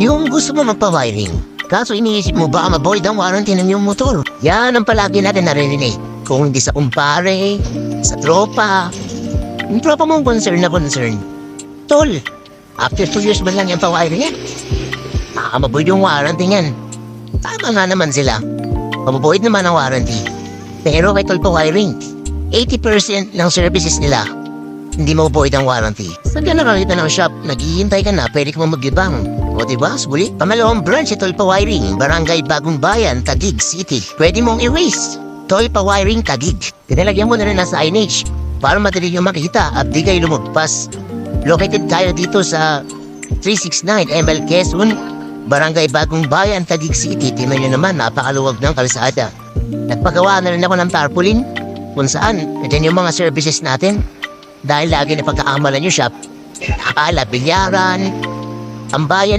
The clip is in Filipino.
Yung gusto mo magpa-wiring, kaso iniisip mo baka ma-void ang warranty ng iyong motor. Yan ang palagi natin naririnig. Kung hindi sa kumpare, sa tropa. Yung tropa mong concern na concern. Tol, after 2 years ba lang yung pa-wiring yan? Makakamaboid yung warranty niyan. Tama nga naman sila. Mababoid naman ang warranty. Pero kay Tol pa-wiring, 80% ng services nila hindi mababoid ang warranty. Saan ka nakakita ng shop, naghihintay ka na, pwede ka maglibang. O diba, sulit? Pamalawang branch si Tol pa-wiring, Barangay Bagong Bayan, Taguig City. Pwede mong erase. Tol pa-wiring Taguig. Tinalagyan mo na rin na signage para madali nyo makita at di kayo lumagpas. Located tayo dito sa 369 ML Quezon, Barangay Bagong Bayan, Taguig City. Tingnan nyo naman, napakaluwag ng kalsada. Nagpagawa na rin ako ng tarpaulin kung saan, nandiyan yung mga services natin. Dahil lagi na pagkaamalan yung shop, akala, bilyaran, ang bayan